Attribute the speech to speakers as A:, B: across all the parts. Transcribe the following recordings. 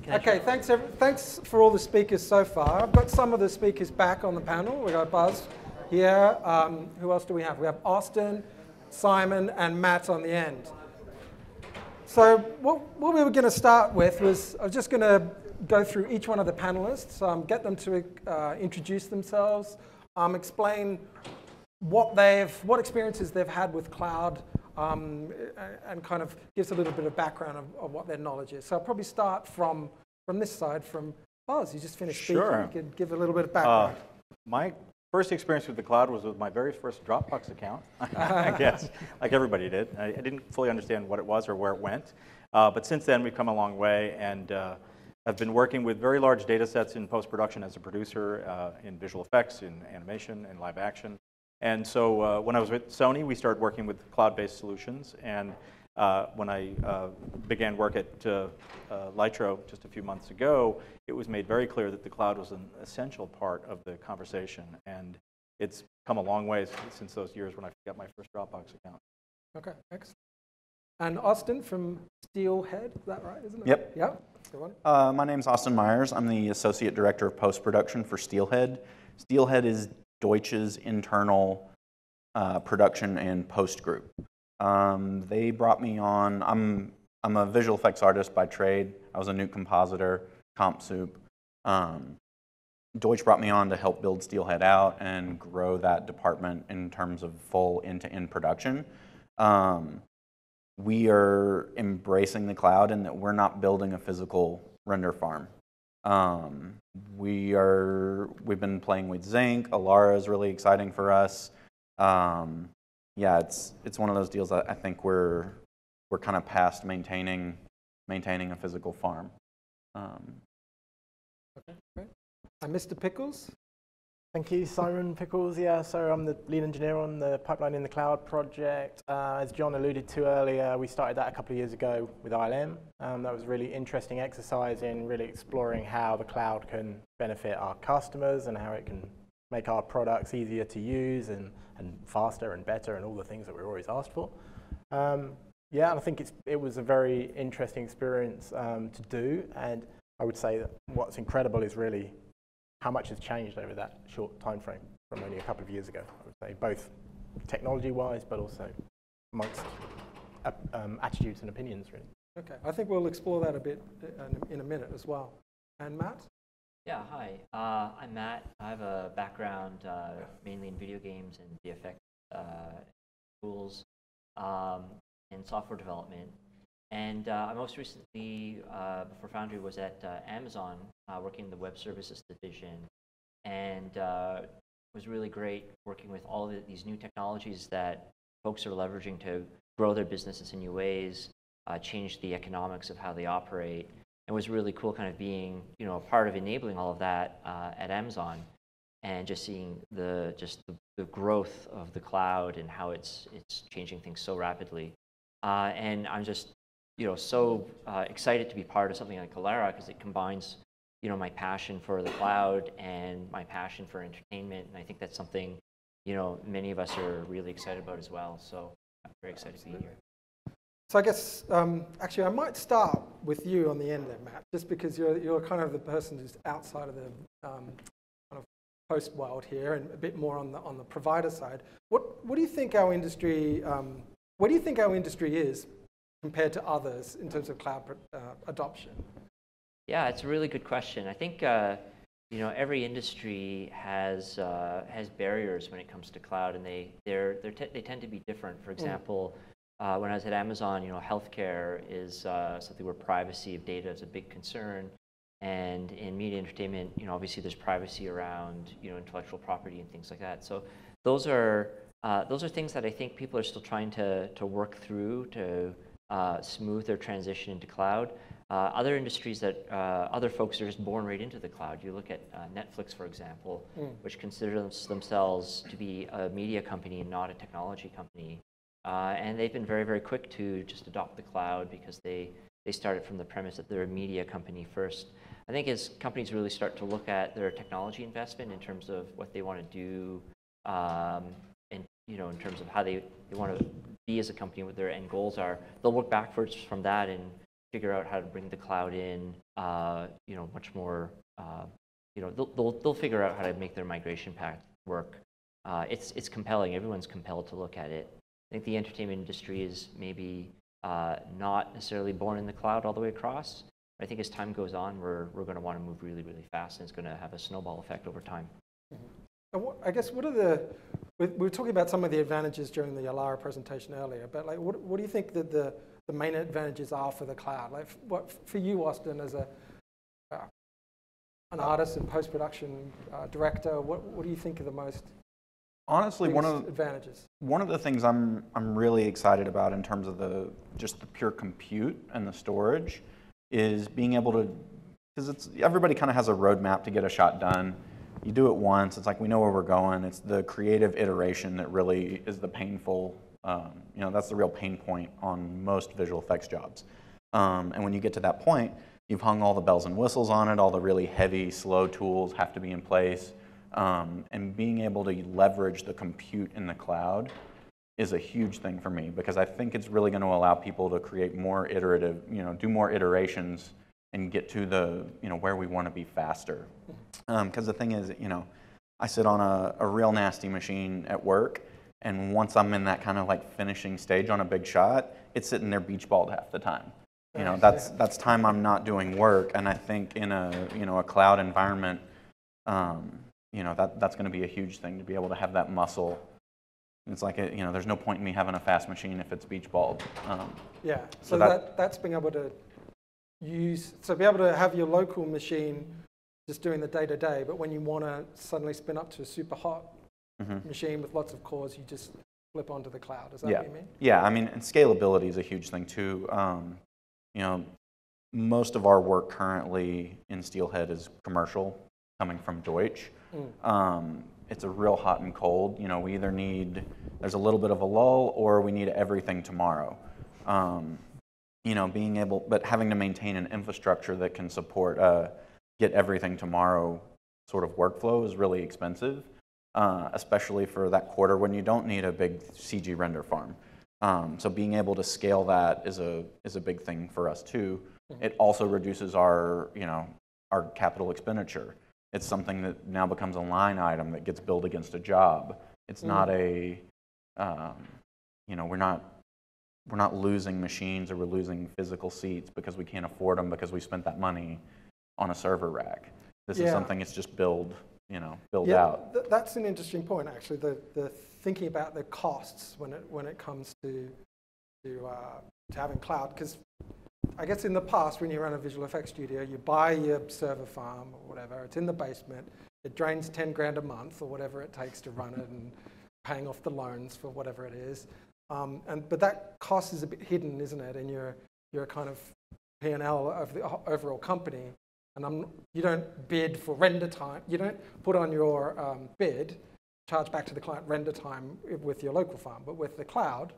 A: Okay, thanks for all the speakers so far. I've got some of the speakers back on the panel. We've got Buzz here. Who else do we have? We have Austin, Simon, and Matt on the end. So what we were going to start with was, I was just going to go through each one of the panelists, get them to introduce themselves, explain what experiences they've had with cloud, and kind of gives a little bit of background of what their knowledge is. So I'll probably start from this side, from Buzz. You just finished speaking.
B: Sure.
A: You could give a little bit of background.
B: My first experience with the cloud was with my very first Dropbox account, I guess, like everybody did. I didn't fully understand what it was or where it went. But since then, we've come a long way, and I've been working with very large data sets in post-production as a producer, in visual effects, in animation, in live action. And so when I was with Sony, we started working with cloud-based solutions. And when I began work at Lytro just a few months ago, it was made very clear that the cloud was an essential part of the conversation. And it's come a long way since those years when I got my first Dropbox account.
A: Okay, excellent. And Austin from Steelhead, is that right, isn't it?
C: Yep.
A: Yep. Good one.
C: My name's Austin Meyers. I'm the Associate Director of Post-Production for Steelhead. Steelhead is Deutsche's internal production and post group. They brought me on. I'm a visual effects artist by trade. I was a new compositor, comp soup. Deutsch brought me on to help build Steelhead out and grow that department in terms of full end-to-end production. We are embracing the cloud in that we're not building a physical render farm. We've been playing with Zinc. Alara is really exciting for us. Yeah, it's one of those deals that I think we're kind of past maintaining a physical farm.
A: Okay, great. And Mr. Pickles?
D: Thank you, Simon Pickles. Yeah, so I'm the lead engineer on the Pipeline in the Cloud project. As John alluded to earlier, we started that a couple of years ago with ILM. That was a really interesting exercise in really exploring how the cloud can benefit our customers and how it can make our products easier to use and faster and better and all the things that we're always asked for. Yeah, and I think it was a very interesting experience to do. And I would say that what's incredible is really how much has changed over that short time frame from only a couple of years ago, I would say, both technology-wise, but also amongst attitudes and opinions, really.
A: Okay, I think we'll explore that a bit in a minute as well. And Matt?
E: Yeah, hi. I'm Matt. I have a background mainly in video games and VFX tools and software development. And I most recently, before Foundry, was at Amazon, working in the web services division, and it was really great working with all of these new technologies that folks are leveraging to grow their businesses in new ways, change the economics of how they operate. It was really cool kind of being, a part of enabling all of that at Amazon, and just seeing the growth of the cloud and how it's changing things so rapidly. And I'm just so excited to be part of something like Alara, because it combines, my passion for the cloud and my passion for entertainment, and I think that's something, many of us are really excited about as well. So I'm very excited to be here.
A: So I guess, actually, I might start with you on the end there, Matt, just because you're kind of the person who's outside of the kind of post world here, and a bit more on the provider side. What do you think our industry? Where do you think our industry is compared to others in terms of cloud adoption?
E: Yeah, it's a really good question. I think every industry has barriers when it comes to cloud, and they tend to be different. For example, when I was at Amazon, healthcare is something where privacy of data is a big concern, and in media entertainment, obviously there's privacy around intellectual property and things like that. So those are things that I think people are still trying to work through to smooth their transition into cloud. Other industries that other folks are just born right into the cloud. You look at Netflix, for example, which considers themselves to be a media company and not a technology company. And they've been very, very quick to just adopt the cloud because they started from the premise that they're a media company first. I think as companies really start to look at their technology investment in terms of what they want to do, and in terms of how they want to be as a company, what their end goals are, they'll work backwards from that and figure out how to bring the cloud in, much more, they'll figure out how to make their migration path work. It's compelling. Everyone's compelled to look at it. I think the entertainment industry is maybe not necessarily born in the cloud all the way across. But I think as time goes on, we're going to want to move really, really fast, and it's going to have a snowball effect over time.
A: Mm-hmm. I guess we were talking about some of the advantages during the Alara presentation earlier, but like, what do you think that the main advantages are for the cloud? Like, what for you, Austin, as an artist and post-production director, what do you think are the most
C: honestly
A: advantages?
C: One of the things I'm really excited about in terms of just the pure compute and the storage is being able to, because everybody kind of has a roadmap to get a shot done. You do it once, it's like we know where we're going. It's the creative iteration that really is the painful, that's the real pain point on most visual effects jobs. And when you get to that point, you've hung all the bells and whistles on it, all the really heavy, slow tools have to be in place. And being able to leverage the compute in the cloud is a huge thing for me, because I think it's really going to allow people to create more iterative, do more iterations and get to the, where we want to be faster. Because the thing is, I sit on a real nasty machine at work, and once I'm in that kind of like finishing stage on a big shot, it's sitting there beach balled half the time. That's time I'm not doing work, and I think in a cloud environment, that's going to be a huge thing to be able to have that muscle. It's like there's no point in me having a fast machine if it's beach balled.
A: So that's being able to be able to have your local machine just doing the day-to-day, but when you want to suddenly spin up to a super hot machine with lots of cores, you just flip onto the cloud. Is that what you mean? Yeah,
C: I mean, and scalability is a huge thing too. Most of our work currently in Steelhead is commercial, coming from Deutsch. It's a real hot and cold. We either there's a little bit of a lull, or we need everything tomorrow. But having to maintain an infrastructure that can support get everything tomorrow sort of workflow is really expensive, especially for that quarter when you don't need a big CG render farm. So being able to scale that is a big thing for us too. It also reduces our capital expenditure. It's something that now becomes a line item that gets billed against a job. It's not we're not losing machines, or we're losing physical seats because we can't afford them because we spent that money on a server rack. This is something that's just billed out.
A: That's an interesting point, actually. The thinking about the costs when it comes to having cloud, because I guess in the past, when you run a visual effects studio, you buy your server farm or whatever. It's in the basement. It drains 10 grand a month or whatever it takes to run it, and paying off the loans for whatever it is. But that cost is a bit hidden, isn't it? And you're kind of P&L of the overall company. And you don't bid for render time. You don't put on your bid, charge back to the client render time with your local farm. But with the cloud,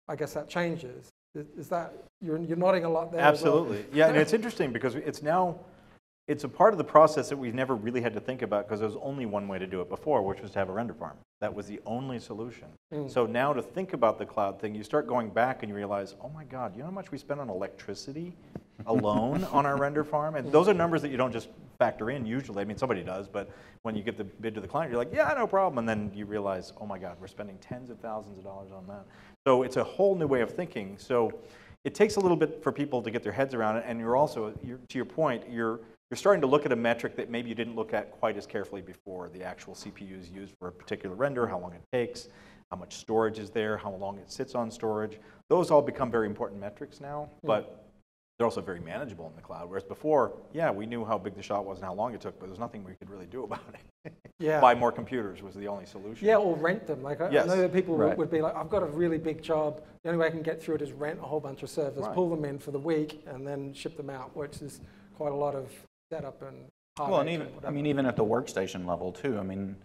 A: I guess that changes. Is that, you're nodding a lot there?
B: Absolutely.
A: As well.
B: Yeah, and it's interesting because it's a part of the process that we've never really had to think about, because there was only one way to do it before, which was to have a render farm. That was the only solution. So now to think about the cloud thing, you start going back and you realize, oh my God, you know how much we spend on electricity alone on our render farm? And those are numbers that you don't just factor in usually. I mean, somebody does, but when you give the bid to the client, you're like, yeah, no problem. And then you realize, oh my God, we're spending tens of thousands of dollars on that. So it's a whole new way of thinking. So it takes a little bit for people to get their heads around it. And to your point, you're starting to look at a metric that maybe you didn't look at quite as carefully before. The actual CPUs used for a particular render, how long it takes, how much storage is there, how long it sits on storage. Those all become very important metrics now, but they're also very manageable in the cloud. Whereas before, we knew how big the shot was and how long it took, but there's nothing we could really do about it. Buy more computers was the only solution.
A: Yeah, or rent them. Like I know that people would be like, I've got a really big job. The only way I can get through it is rent a whole bunch of servers, pull them in for the week, and then ship them out, which is quite a lot of setup and hardware.
C: Well, and even at the workstation level too. I mean,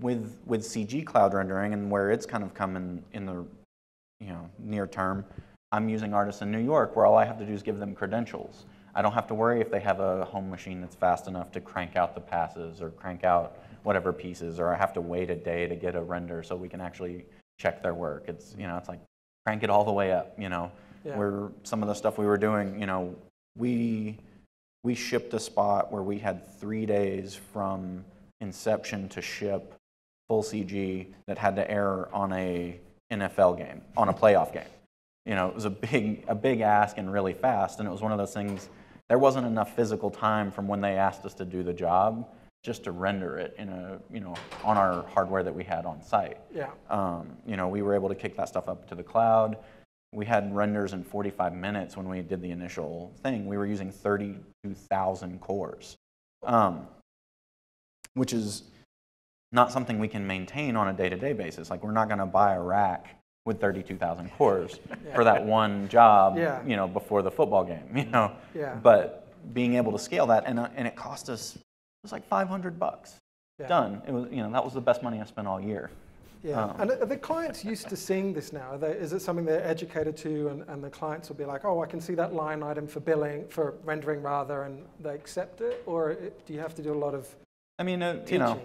C: with CG cloud rendering and where it's kind of come in the near term, I'm using artists in New York where all I have to do is give them credentials. I don't have to worry if they have a home machine that's fast enough to crank out the passes or crank out whatever pieces, or I have to wait a day to get a render so we can actually check their work. It's it's like crank it all the way up. where some of the stuff we were doing, you know, we shipped a spot where we had 3 days from inception to ship full CG that had to air on a NFL game, on a playoff game. You know, it was a big ask and really fast, and it was one of those things, there wasn't enough physical time from when they asked us to do the job just to render it in a, you know, on our hardware that we had on site.
A: Yeah.
C: You know, we were able to kick that stuff up to the cloud. We had renders in 45 minutes when we did the initial thing. We were using 32,000 cores, which is not something we can maintain on a day-to-day basis. Like, we're not going to buy a rack with 32,000 cores for that one job, you know, before the football game, you know.
A: Yeah.
C: But being able to scale that, and it cost us, it was like $500. Done. It was, you know, that was the best money I spent all year.
A: Yeah, and are the clients used to seeing this now? Is it something they're educated to, and the clients will be like, oh, I can see that line item for billing, for rendering rather, and they accept it? Or do you have to do a lot of teaching,
C: you know,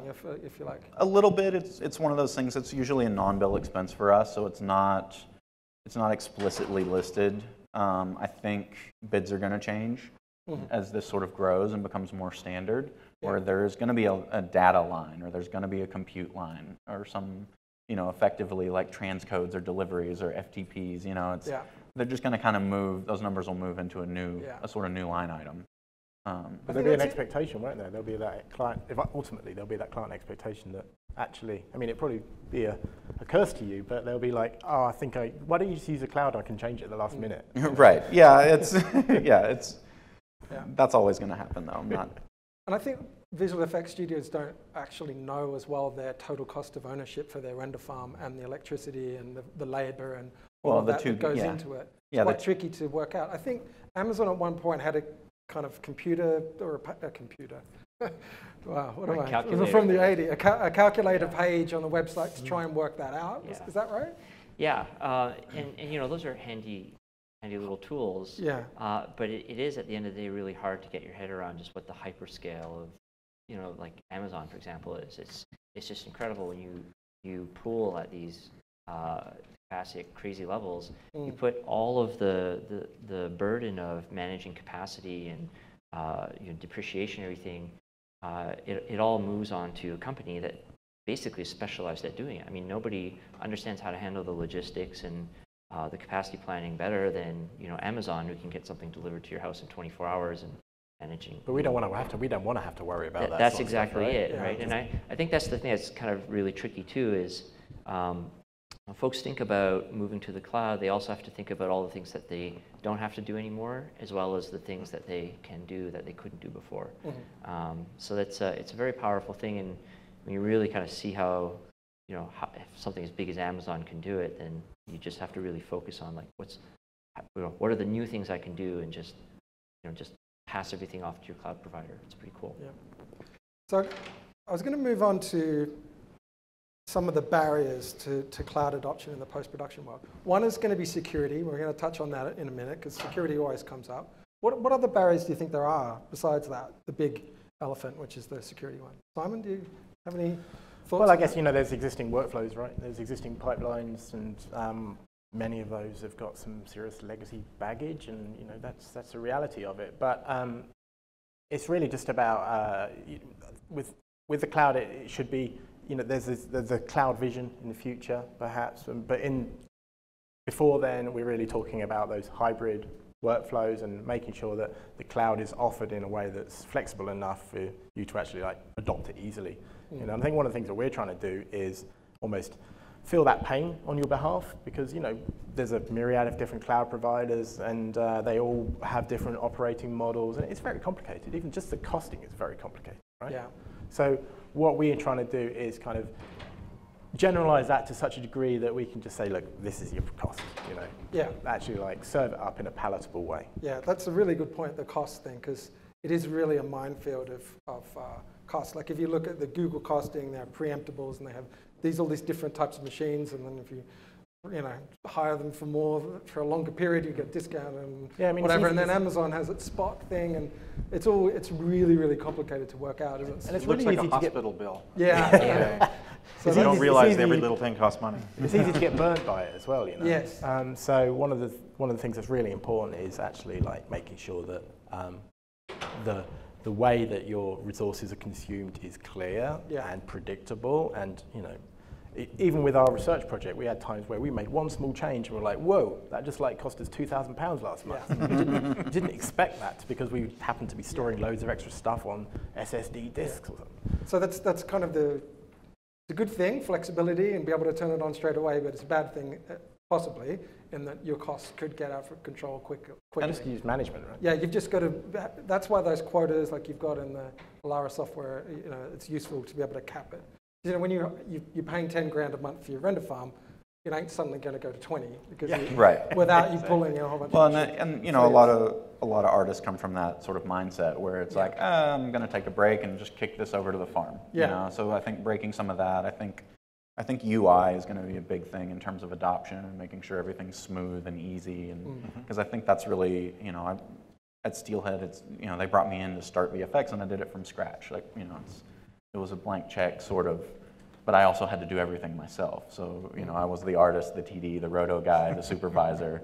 A: if you like?
C: A little bit. It's one of those things that's usually a non-bill expense for us, so it's not explicitly listed. I think bids are going to change as this sort of grows and becomes more standard, where there's going to be a data line, or there's going to be a compute line, or some, you know, effectively like transcodes or deliveries or FTPs. You know, they're just going to kind of move. Those numbers will move into a sort of new line item.
D: But there'll be an expectation, won't there? There'll be that client. Ultimately, there'll be that client expectation that actually, I mean, it'd probably be a curse to you, but they'll be like, oh, why don't you just use a cloud? I can change it at the last minute.
C: Right. Yeah. It's that's always going to happen, though. I'm not.
A: And I think visual effects studios don't actually know as well their total cost of ownership for their render farm and the electricity and the labor and all of that goes into it. It's quite tricky to work out. I think Amazon at one point had a kind of computer, or a computer. Wow, what am I? From the 80s, a calculator page on the website to try and work that out. Is that right?
E: Yeah, and you know, those are handy little tools.
A: Yeah.
E: But it is, at the end of the day, really hard to get your head around just what the hyperscale of, you know, like Amazon, for example, is. It's just incredible when you pool at these capacity at crazy levels. You put all of the burden of managing capacity and you know, depreciation, everything. It all moves on to a company that basically is specialized at doing it. I mean, nobody understands how to handle the logistics and the capacity planning better than, you know, Amazon, who can get something delivered to your house in 24 hours and managing.
D: But we don't want to have to worry about that.
E: That's exactly
D: stuff, right?
E: it, right? And I think that's the thing that's kind of really tricky too. Is when folks think about moving to the cloud, they also have to think about all the things that they don't have to do anymore, as well as the things that they can do that they couldn't do before. So it's a very powerful thing, and when you really kind of see how, you know, if something as big as Amazon can do it, then you just have to really focus on, like, what are the new things I can do, and just pass everything off to your cloud provider. It's pretty cool.
A: Yeah. So I was going to move on to some of the barriers to cloud adoption in the post-production world. One is going to be security. We're going to touch on that in a minute, because security always comes up. What other barriers do you think there are besides that, the big elephant, which is the security one? Simon, do you have any thoughts?
D: Well, I guess, you know, there's existing workflows, right? There's existing pipelines, and many of those have got some serious legacy baggage, and, you know, that's the reality of it. But it's really just about with the cloud, it should be, you know, there's the cloud vision in the future, perhaps, but before then, we're really talking about those hybrid workflows and making sure that the cloud is offered in a way that's flexible enough for you to actually, like, adopt it easily. You know, I think one of the things that we're trying to do is almost feel that pain on your behalf, because, you know, there's a myriad of different cloud providers, and they all have different operating models, and it's very complicated. Even just the costing is very complicated, right?
A: Yeah.
D: So what we are trying to do is kind of generalize that to such a degree that we can just say, look, this is your cost, you know.
A: Yeah.
D: Actually, like, serve it up in a palatable way.
A: Yeah, that's a really good point, the cost thing, because it is really a minefield of costs. Like, if you look at the Google costing, they have preemptibles, and they have all these different types of machines, and then if you hire them for a longer period, you get a discount and whatever. And then Amazon has its spot thing, and it's really, really complicated to work out, isn't it?
B: And it looks like a hospital bill.
A: Yeah. So
B: You don't
D: it's
B: realize
D: easy-
B: every little thing costs money.
D: It's easy to get burnt by it as well, you know.
A: Yes.
D: So one of the things that's really important is actually like making sure that the way that your resources are consumed is clear and predictable. And you know, even with our research project, we had times where we made one small change and we're like, whoa, that just like cost us £2,000 last month. We didn't expect that because we happened to be storing loads of extra stuff on SSD disks or something.
A: So that's kind of the good thing, flexibility, and be able to turn it on straight away, but it's a bad thing, possibly, in that your costs could get out of control quickly.
D: And it's use management, right?
A: Yeah, you've just got to, that's why those quotas like you've got in the Lara software, you know, it's useful to be able to cap it. You know, when you're paying 10 grand a month for your render farm, it ain't suddenly going to go to 20 because without you pulling in a whole bunch of shit.
C: And you know, a lot of artists come from that sort of mindset where it's like, I'm going to take a break and just kick this over to the farm.
A: Yeah.
C: You know? So I think breaking some of that, I think UI is going to be a big thing in terms of adoption and making sure everything's smooth and easy. And because I think that's really, you know, at Steelhead, it's, you know, they brought me in to start VFX and I did it from scratch. Like, you know, it was a blank check sort of, but I also had to do everything myself. So, you know, I was the artist, the TD, the roto guy, the supervisor,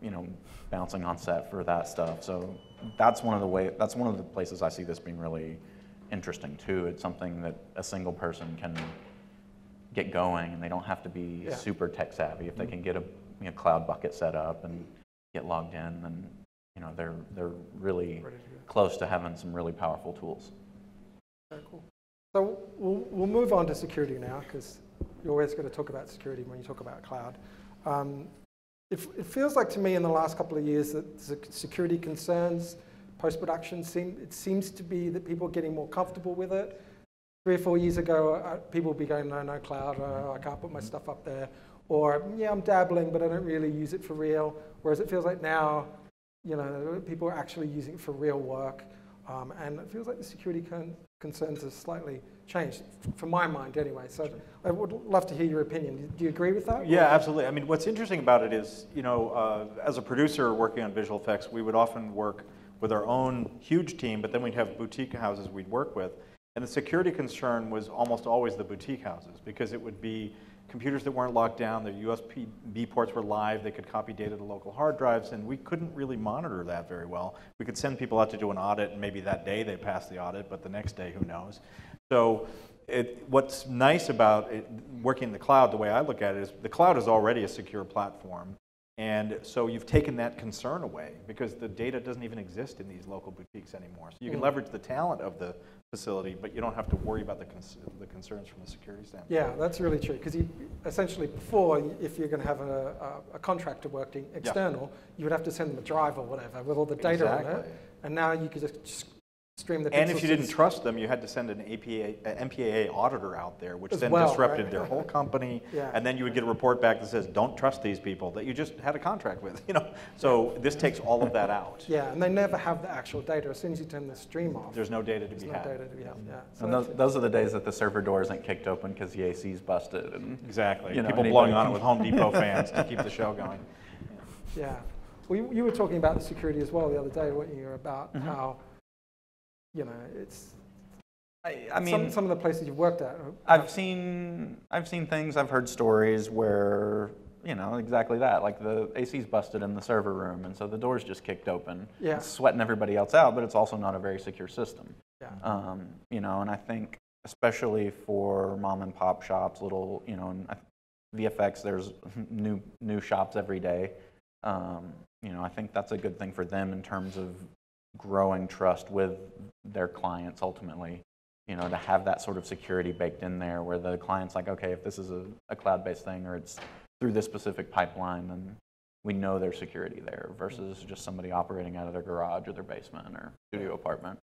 C: you know, bouncing on set for that stuff. So that's one of the places I see this being really interesting too. It's something that a single person can get going, and they don't have to be super tech savvy. If they can get a cloud bucket set up and get logged in, then you know they're really close to having some really powerful tools.
A: Very cool. So we'll move on to security now, because you're always going to talk about security when you talk about cloud. It feels like to me in the last couple of years that security concerns post-production seems to be that people are getting more comfortable with it. 3 or 4 years ago, people would be going, no cloud, I can't put my stuff up there. Or, yeah, I'm dabbling, but I don't really use it for real. Whereas it feels like now, you know, people are actually using it for real work. And it feels like the security concerns have slightly changed, from my mind anyway. So I would love to hear your opinion. Do you agree with that?
B: Yeah, absolutely. I mean, what's interesting about it is, you know, as a producer working on visual effects, we would often work with our own huge team, but then we'd have boutique houses we'd work with. And the security concern was almost always the boutique houses, because it would be computers that weren't locked down, their USB ports were live, they could copy data to local hard drives, and we couldn't really monitor that very well. We could send people out to do an audit, and maybe that day they passed the audit, but the next day, who knows? So what's nice about it, working in the cloud, the way I look at it, is the cloud is already a secure platform. And so you've taken that concern away, because the data doesn't even exist in these local boutiques anymore. So you can leverage the talent of the facility, but you don't have to worry about the concerns from the security standpoint.
A: Yeah, that's really true. Because essentially before, if you're going to have a contractor working external, you would have to send them a drive or whatever with all the data on it. And now you could just stream the pixels.
B: And if you didn't trust them, you had to send an MPAA auditor out there, which then
A: well,
B: disrupted
A: right?
B: their whole company.
A: Yeah.
B: And then you would get a report back that says, don't trust these people that you just had a contract with. You know, so this takes all of that out.
A: Yeah, and they never have the actual data. As soon as you turn the stream off,
B: There's no data to be had.
A: no data to be had. Yeah. So
C: And those are the days that the server door isn't kicked open because the AC's busted. And,
B: Exactly.
C: you know,
B: People blowing on it with Home Depot fans to keep the show going.
A: yeah. Well, you were talking about the security as well the other day, weren't you? About how, you know, it's.
C: I mean,
A: some of the places you've worked at.
C: I've seen things, I've heard stories where, you know, exactly that, like the AC's busted in the server room, and so the door's just kicked open.
A: Yeah.
C: It's sweating everybody else out, but it's also not a very secure system.
A: Yeah.
C: You know, and I think especially for mom and pop shops, little, you know, VFX, there's new shops every day. You know, I think that's a good thing for them in terms of growing trust with their clients ultimately. You know, to have that sort of security baked in there where the client's like, okay, if this is a cloud-based thing or it's through this specific pipeline, then we know there's security there versus just somebody operating out of their garage or their basement or studio apartment.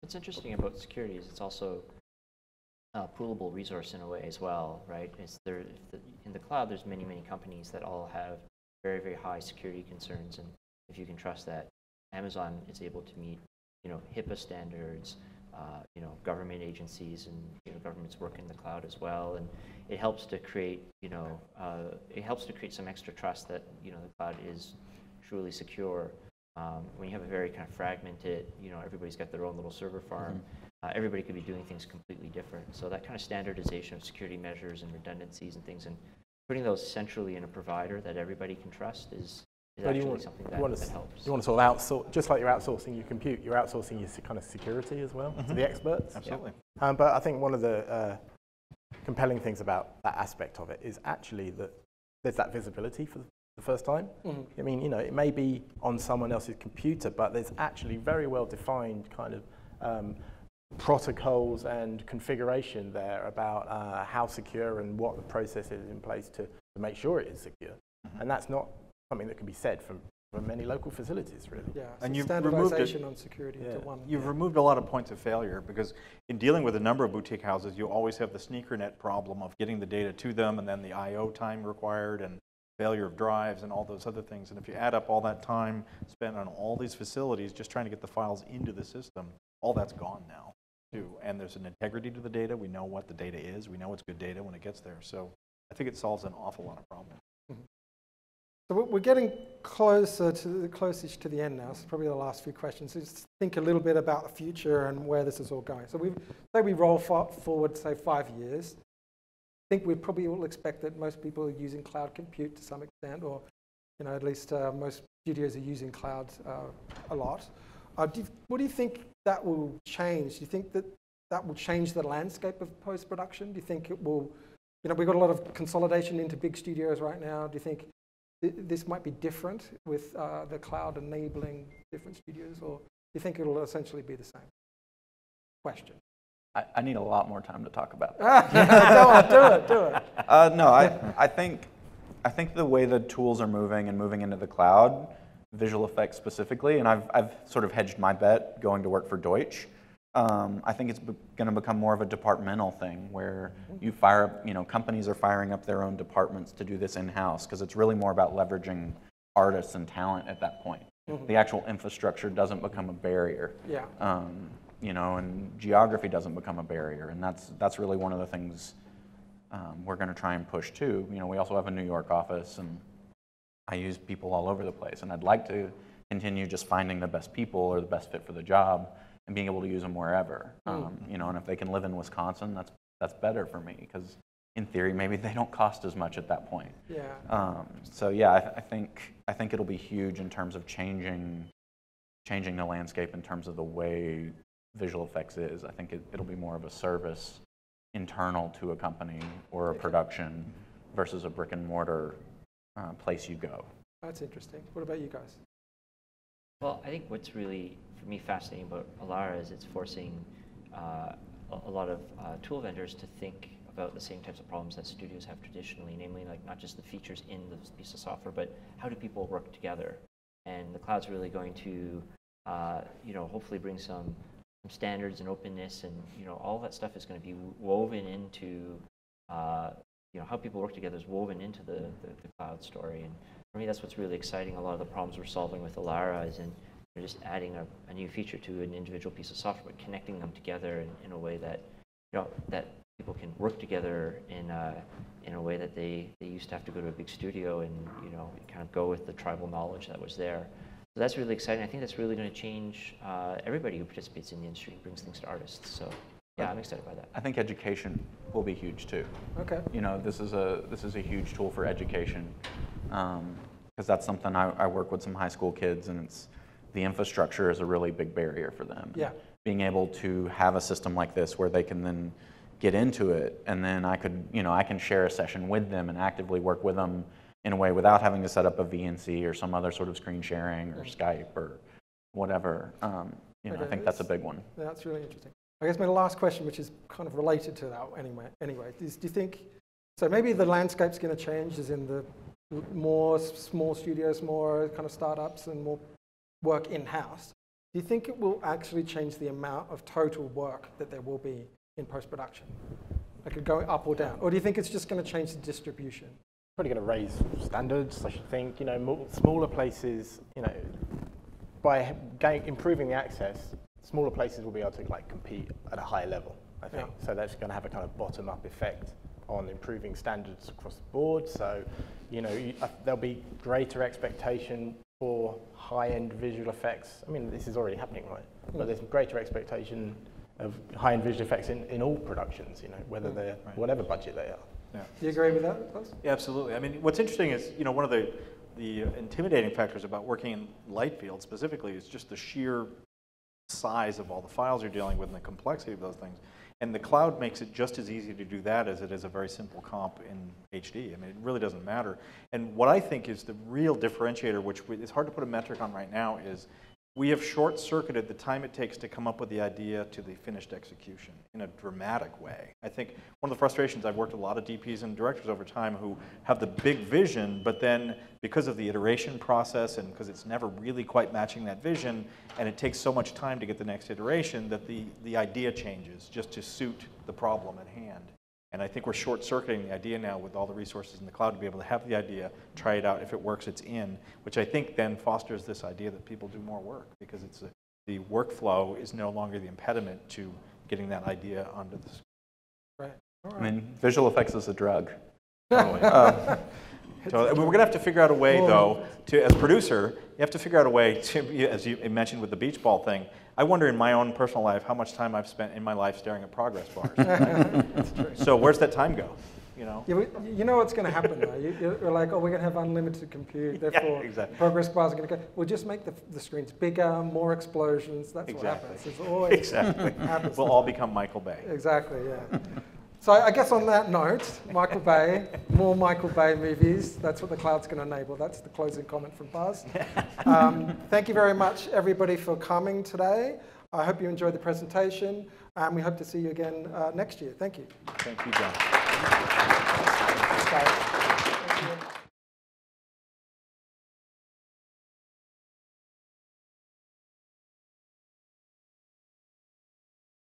E: What's interesting about security is it's also a poolable resource in a way as well, right? In the cloud, there's many companies that all have very, very high security concerns, and if you can trust that, Amazon is able to meet, you know, HIPAA standards. You know, government agencies and, you know, governments work in the cloud as well, and it helps to create, you know, some extra trust that, you know, the cloud is truly secure. When you have a very kind of fragmented, you know, everybody's got their own little server farm, everybody could be doing things completely different. So that kind of standardization of security measures and redundancies and things, and putting those centrally in a provider that everybody can trust is actually something that helps.
D: You want to sort of outsource, just like you're outsourcing your compute, you're outsourcing your kind of security as well to the experts.
B: Absolutely.
D: But I think one of the compelling things about that aspect of it is actually that there's that visibility for the first time. I mean, it may be on someone else's computer, but there's actually very well defined kind of protocols and configuration there about how secure and what the process is in place to make sure it is secure. And that's not something that can be said from many local facilities, really.
A: Yeah,
B: and you've
A: standardization on security into one.
B: You've removed a lot of points of failure, because in dealing with a number of boutique houses, you always have the sneaker net problem of getting the data to them, and then the I/O time required, and failure of drives, and all those other things. And if you add up all that time spent on all these facilities just trying to get the files into the system, all that's gone now, too. And there's an integrity to the data. We know what the data is. We know it's good data when it gets there. So I think it solves an awful lot of problems.
A: So we're getting closest to the end now. So probably the last few questions. Just think a little bit about the future and where this is all going. So we roll forward, say, 5 years. I think we probably all expect that most people are using cloud compute to some extent, or at least most studios are using cloud a lot. What do you think that will change? Do you think that will change the landscape of post-production? Do you think it will? We've got a lot of consolidation into big studios right now. Do you think this might be different with the cloud enabling different studios, or do you think it'll essentially be the same? Question.
C: I need a lot more time to talk about
A: that. Do it.
C: No, I think the way the tools are moving and moving into the cloud, visual effects specifically, and I've sort of hedged my bet going to work for Deutsch. I think it's going to become more of a departmental thing where you fire up, companies are firing up their own departments to do this in-house, because it's really more about leveraging artists and talent at that point. The actual infrastructure doesn't become a barrier.
A: Yeah.
C: And geography doesn't become a barrier, and that's really one of the things we're going to try and push too. We also have a New York office, and I use people all over the place, and I'd like to continue just finding the best people or the best fit for the job and being able to use them wherever. And if they can live in Wisconsin, that's better for me, because in theory maybe they don't cost as much at that point.
A: Yeah.
C: So yeah, I think it'll be huge in terms of changing the landscape in terms of the way visual effects is. I think it'll be more of a service internal to a company or a production versus a brick and mortar place you go.
A: That's interesting. What about you guys?
E: Well, I think what's really, for me, fascinating about Alara is it's forcing a lot of tool vendors to think about the same types of problems that studios have traditionally, namely like not just the features in the piece of software, but how do people work together? And the cloud's really going to, hopefully bring some standards and openness, and all that stuff is going to be woven into how people work together is woven into the cloud story. And for me, that's what's really exciting. A lot of the problems we're solving with Alara is in just adding a new feature to an individual piece of software, but connecting them together in a way that that people can work together in a way that they used to have to go to a big studio and kind of go with the tribal knowledge that was there. So that's really exciting. I think that's really going to change everybody who participates in the industry, brings things to artists. So yeah, I'm excited by that.
C: I think education will be huge too.
A: Okay.
C: This is a huge tool for education, because that's something I work with some high school kids, and the infrastructure is a really big barrier for them.
A: Yeah.
C: Being able to have a system like this where they can then get into it, and then I can share a session with them and actively work with them in a way without having to set up a VNC or some other sort of screen sharing or Skype or whatever. I think that's a big one.
A: That's really interesting. I guess my last question, which is kind of related to that anyway, is do you think, so maybe the landscape's going to change as in the more small studios, more kind of startups and more work in-house. Do you think it will actually change the amount of total work that there will be in post-production? Like it going up or down? Or do you think it's just going to change the distribution?
D: Probably going to raise standards, I should think. Smaller places, by improving the access, smaller places will be able to compete at a high level, I think. Yeah. So that's going to have a kind of bottom-up effect on improving standards across the board. So, there'll be greater expectation for high-end visual effects. I mean, this is already happening, right? But there's greater expectation high-end visual effects in all productions, whether they're whatever budget they are.
B: Yeah.
A: Do you agree with that, Buzz?
B: Yeah, absolutely. I mean, what's interesting is, one of the intimidating factors about working in light field specifically is just the sheer size of all the files you're dealing with and the complexity of those things. And the cloud makes it just as easy to do that as it is a very simple comp in HD. I mean, it really doesn't matter. And what I think is the real differentiator, which is hard to put a metric on right now, is we have short-circuited the time it takes to come up with the idea to the finished execution in a dramatic way. I think one of the frustrations, I've worked with a lot of DPs and directors over time who have the big vision, but then because of the iteration process and because it's never really quite matching that vision, and it takes so much time to get the next iteration, that the idea changes just to suit the problem at hand. And I think we're short-circuiting the idea now with all the resources in the cloud to be able to have the idea, try it out. If it works, it's in, which I think then fosters this idea that people do more work because the workflow is no longer the impediment to getting that idea onto the screen.
A: Right. All right.
C: I mean, visual effects is a drug.
B: Totally. So we're going to have to figure out a way, though, as a producer, you have to figure out a way to, as you mentioned with the beach ball thing, I wonder in my own personal life how much time I've spent in my life staring at progress bars. Right?
A: That's true.
B: So where's that time go?
A: Yeah, you know what's going to happen, though. You're like, oh, we're going to have unlimited compute, therefore
B: exactly.
A: progress bars are going to go. We'll just make the screens bigger, more explosions. That's what happens. It's always happens.
B: We'll all become Michael Bay.
A: Exactly, yeah. So I guess on that note, Michael Bay, more Michael Bay movies. That's what the cloud's going to enable. That's the closing comment from Buzz. Thank you very much, everybody, for coming today. I hope you enjoyed the presentation, and we hope to see you again next year. Thank you.
B: Thank you, John.
A: Thank you.